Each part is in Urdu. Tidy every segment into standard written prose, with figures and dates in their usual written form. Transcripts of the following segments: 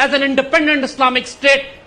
as an independent Islamic state,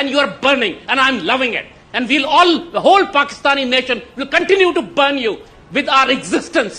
and you are burning, and I'm loving it, and we'll all, the whole Pakistani nation will continue to burn you with our existence,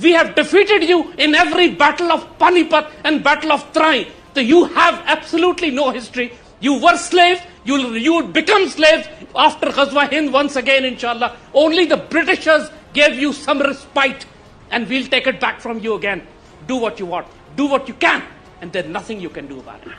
We have defeated you in every battle of Panipat and battle of Trai. So you have absolutely no history. You were slaves. You would become slaves after Ghazwa Hind once again, inshallah. Only the Britishers gave you some respite, and we'll take it back from you again. Do what you want. Do what you can. And there's nothing you can do about it.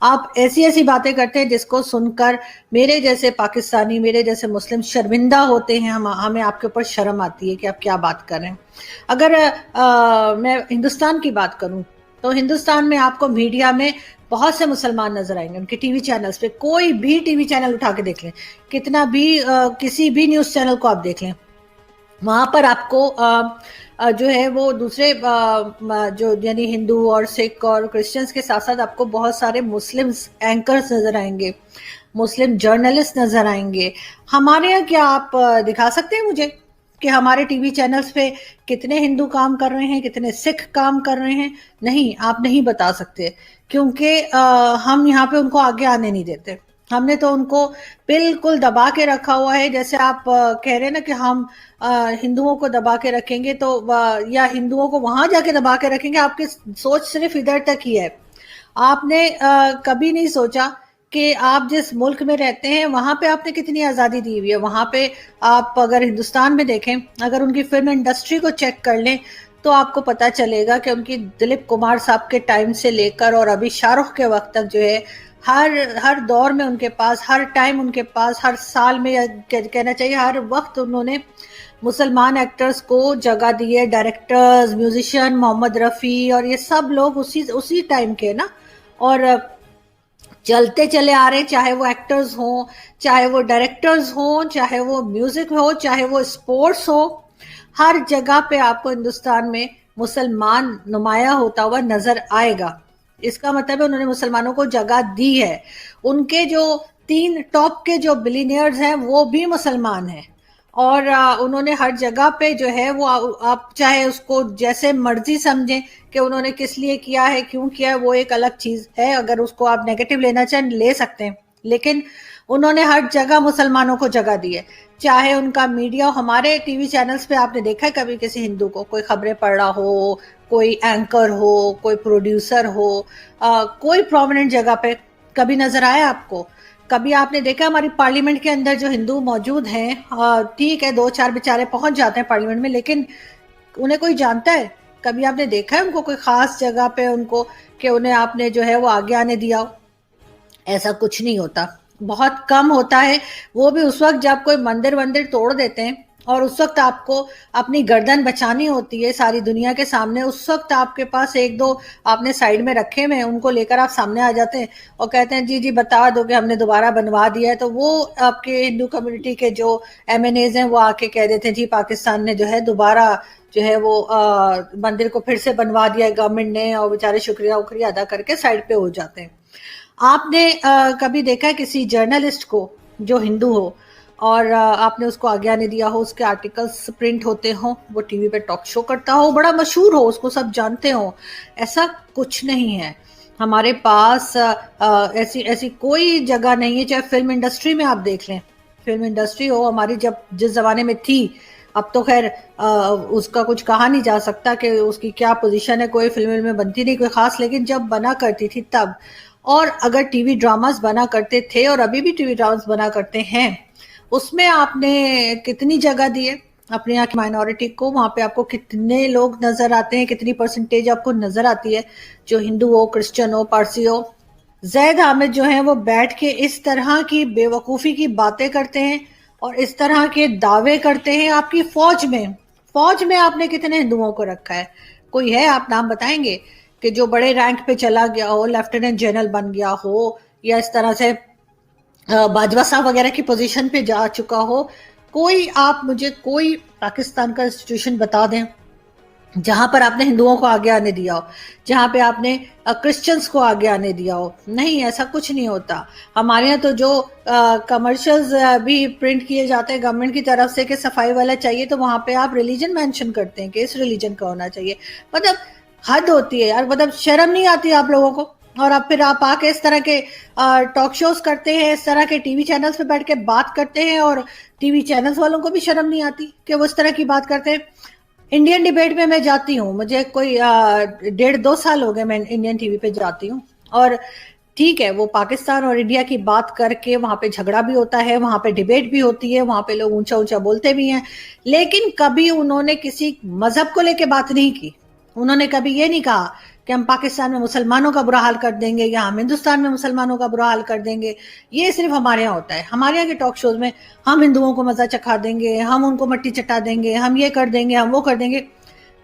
آپ ایسی ایسی باتیں کرتے ہیں جس کو سن کر میرے جیسے پاکستانی، میرے جیسے مسلم شرمندہ ہوتے ہیں. ہمیں آپ کے اوپر شرم آتی ہے کہ آپ کیا بات کر رہے ہیں. اگر میں ہندوستان کی بات کروں تو ہندوستان میں آپ کو میڈیا میں بہت سے مسلمان نظر آئیں گے. ان کے ٹی وی چینلز پہ کوئی بھی ٹی وی چینل اٹھا کے دیکھ لیں، کتنا بھی کسی بھی نیوز چینل کو آپ دیکھ لیں، وہاں پر آپ کو جو ہے وہ دوسرے جو یعنی ہندو اور سکھ اور کرسچنز کے ساتھ ساتھ آپ کو بہت سارے مسلم اینکرز نظر آئیں گے، مسلم جرنلسٹ نظر آئیں گے. ہمارے یہاں کیا آپ دکھا سکتے ہیں مجھے کہ ہمارے ٹی وی چینلز پہ کتنے ہندو کام کر رہے ہیں، کتنے سکھ کام کر رہے ہیں؟ نہیں، آپ نہیں بتا سکتے، کیونکہ ہم یہاں پہ ان کو آگے آنے نہیں دیتے. ہم نے تو ان کو بالکل دبا کے رکھا ہوا ہے. جیسے آپ کہہ رہے ہیں نا کہ ہم ہندوؤں کو دبا کے رکھیں گے تو یا ہندوؤں کو وہاں جا کے دبا کے رکھیں گے. آپ کی سوچ صرف ادھر تک ہی ہے. آپ نے کبھی نہیں سوچا کہ آپ جس ملک میں رہتے ہیں وہاں پہ آپ نے کتنی آزادی دی ہوئی ہے. وہاں پہ آپ اگر ہندوستان میں دیکھیں، اگر ان کی فلم انڈسٹری کو چیک کر لیں تو آپ کو پتا چلے گا کہ ان کی دلیپ کمار صاحب کے ٹائم سے لے کر اور ابھی شاہ رخ کے وقت تک جو ہے ہر دور میں ان کے پاس، ہر ٹائم ان کے پاس، ہر سال میں کہنا چاہیے ہر وقت انہوں نے مسلمان ایکٹرز کو جگہ دی ہے. ڈائریکٹرز، میوزیشین، محمد رفیع اور یہ سب لوگ اسی ٹائم کے نا، اور چلتے چلے آ رہے، چاہے وہ ایکٹرز ہوں، چاہے وہ ڈائریکٹرز ہوں، چاہے وہ میوزک ہو، چاہے وہ اسپورٹس ہو. ہر جگہ پہ آپ کو ہندوستان میں مسلمان نمایاں ہوتا ہوا نظر آئے گا. اس کا مطلب ہے انہوں نے مسلمانوں کو جگہ دی ہے. ان کے جو 3 ٹاپ کے جو بلینئرز ہیں وہ بھی مسلمان ہیں، اور انہوں نے ہر جگہ پہ جو ہے وہ آپ چاہے اس کو جیسے مرضی سمجھیں کہ انہوں نے کس لیے کیا ہے، کیوں کیا ہے، وہ ایک الگ چیز ہے. اگر اس کو آپ نیگیٹو لینا چاہیں لے سکتے ہیں، لیکن انہوں نے ہر جگہ مسلمانوں کو جگہ دی ہے. چاہے ان کا میڈیا، ہمارے ٹی وی چینلز پہ آپ نے دیکھا ہے کبھی کسی ہندو کو کوئی خبریں پڑھ رہا ہو، کوئی اینکر ہو، کوئی پروڈیوسر ہو، کوئی پرومیننٹ جگہ پہ کبھی نظر آیا آپ کو؟ کبھی آپ نے دیکھا ہماری پارلیمنٹ کے اندر جو ہندو موجود ہیں، ٹھیک ہے 2-4 بیچارے پہنچ جاتے ہیں پارلیمنٹ میں، لیکن انہیں کوئی جانتا ہے؟ کبھی آپ نے دیکھا ہے ان کو کوئی خاص جگہ پہ ان کو کہ انہیں آپ نے جو ہے وہ آگے آنے دیا ہو؟ ایسا کچھ نہیں ہوتا، بہت کم ہوتا ہے. وہ بھی اس وقت جب کوئی مندر توڑ دیتے ہیں اور اس وقت آپ کو اپنی گردن بچانی ہوتی ہے ساری دنیا کے سامنے. اس وقت آپ کے پاس 1-2 آپ نے سائیڈ میں رکھے ہوئے ہیں، ان کو لے کر آپ سامنے آ جاتے ہیں اور کہتے ہیں جی بتا دو کہ ہم نے دوبارہ بنوا دیا ہے. تو وہ آپ کے ہندو کمیونٹی کے جو MNAs ہیں وہ آ کے کہہ دیتے ہیں جی پاکستان نے جو ہے دوبارہ جو ہے وہ مندر کو پھر سے بنوا دیا ہے گورنمنٹ نے، اور بیچارے شکریہ ادا کر کے سائیڈ پہ ہو جاتے ہیں. آپ نے کبھی دیکھا ہے کسی جرنلسٹ کو جو ہندو ہو اور آپ نے اس کو آگے آنے دیا ہو، اس کے آرٹیکلز پرنٹ ہوتے ہوں، وہ ٹی وی پہ ٹاک شو کرتا ہو، بڑا مشہور ہو، اس کو سب جانتے ہوں؟ ایسا کچھ نہیں ہے. ہمارے پاس ایسی کوئی جگہ نہیں ہے. چاہے فلم انڈسٹری میں آپ دیکھ لیں، فلم انڈسٹری ہو ہماری جس زمانے میں تھی، اب تو خیر اس کا کچھ کہا نہیں جا سکتا کہ اس کی کیا پوزیشن ہے، کوئی فلم میں بنتی نہیں کوئی خاص، لیکن جب بنا کرتی تھی تب، اور اگر ٹی وی ڈراماز بنا کرتے تھے اور ابھی بھی ٹی وی ڈراماز بنا کرتے ہیں، اس میں آپ نے کتنی جگہ دی ہے اپنے یہاں کی مائنورٹی کو؟ وہاں پہ آپ کو کتنے لوگ نظر آتے ہیں، کتنی پرسنٹیج آپ کو نظر آتی ہے جو ہندو ہو، کرسچن ہو، پارسی ہو؟ زید حامد جو ہیں وہ بیٹھ کے اس طرح کی بے وقوفی کی باتیں کرتے ہیں اور اس طرح کے دعوے کرتے ہیں. آپ کی فوج میں آپ نے کتنے ہندوؤں کو رکھا ہے؟ کوئی ہے آپ نام بتائیں گے کہ جو بڑے رینک پہ چلا گیا ہو، لیفٹیننٹ جنرل بن گیا ہو، یا اس طرح سے باجوہ صاحب وغیرہ کی پوزیشن پہ جا چکا ہو؟ کوئی آپ مجھے کوئی پاکستان کا انسٹیٹیوشن بتا دیں جہاں پر آپ نے ہندوؤں کو آگے آنے دیا ہو، جہاں پہ آپ نے کرسچنز کو آگے آنے دیا ہو؟ نہیں، ایسا کچھ نہیں ہوتا. ہمارے یہاں تو جو کمرشلز بھی پرنٹ کیے جاتے ہیں گورنمنٹ کی طرف سے کہ صفائی والا چاہیے، تو وہاں پہ آپ ریلیجن مینشن کرتے ہیں کہ اس ریلیجن کا ہونا چاہیے. مطلب حد ہوتی ہے یار، مطلب شرم نہیں آتی آپ لوگوں کو؟ اور اب پھر آپ آ کے اس طرح کے ٹاک شوز کرتے ہیں، اس طرح کے ٹی وی چینلز پہ بیٹھ کے بات کرتے ہیں، اور ٹی وی چینلز والوں کو بھی شرم نہیں آتی کہ وہ اس طرح کی بات کرتے ہیں. انڈین ڈیبیٹ میں جاتی ہوں، مجھے کوئی 1.5-2 سال ہو گئے میں انڈین ٹی وی پہ جاتی ہوں، اور ٹھیک ہے وہ پاکستان اور انڈیا کی بات کر کے وہاں پہ جھگڑا بھی ہوتا ہے، وہاں پہ ڈیبیٹ بھی ہوتی ہے، وہاں پہ لوگ اونچا بولتے بھی ہیں، لیکن کبھی انہوں نے کسی مذہب کو لے کے بات نہیں کی. انہوں نے کبھی یہ نہیں کہا کہ ہم پاکستان میں مسلمانوں کا برا حال کر دیں گے یا ہم ہندوستان میں مسلمانوں کا برا حال کر دیں گے. یہ صرف ہمارے یہاں ہوتا ہے. ہمارے یہاں کے ٹاک شوز میں ہم ہندوؤں کو مزہ چکھا دیں گے, ہم ان کو مٹی چٹا دیں گے, ہم یہ کر دیں گے, ہم وہ کر دیں گے.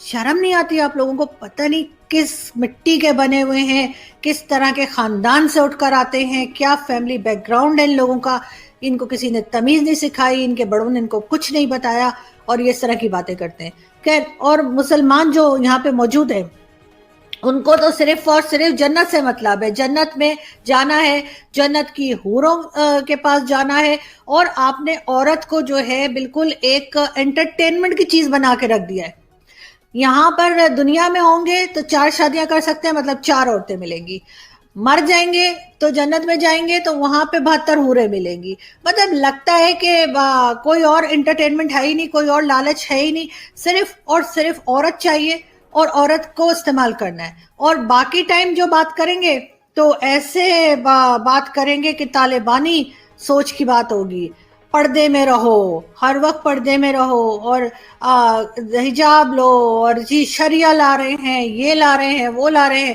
شرم نہیں آتی آپ لوگوں کو؟ پتہ نہیں کس مٹی کے بنے ہوئے ہیں, کس طرح کے خاندان سے اٹھ کر آتے ہیں, کیا فیملی بیک گراؤنڈ ہے ان لوگوں کا. ان کو کسی نے تمیز نہیں سکھائی, ان کے بڑوں نے ان کو کچھ نہیں بتایا, اور یہ اس طرح کی باتیں کرتے ہیں. خیر, اور مسلمان جو یہاں پہ موجود ہیں ان کو تو صرف اور صرف جنت سے مطلب ہے. جنت میں جانا ہے, جنت کی حوروں کے پاس جانا ہے, اور آپ نے عورت کو جو ہے بالکل ایک انٹرٹینمنٹ کی چیز بنا کے رکھ دیا ہے. یہاں پر دنیا میں ہوں گے تو 4 شادیاں کر سکتے ہیں, مطلب 4 عورتیں ملیں گی. مر جائیں گے تو جنت میں جائیں گے تو وہاں پہ 72 حوریں ملیں گی. مطلب لگتا ہے کہ کوئی اور انٹرٹینمنٹ ہے ہی نہیں, کوئی اور لالچ ہے ہی نہیں, صرف اور صرف عورت چاہیے اور عورت کو استعمال کرنا ہے. اور باقی ٹائم جو بات کریں گے تو ایسے بات کریں گے کہ طالبانی سوچ کی بات ہوگی. پردے میں رہو, ہر وقت پردے میں رہو, اور حجاب لو, اور جی شریعہ لا رہے ہیں, یہ لا رہے ہیں, وہ لا رہے ہیں.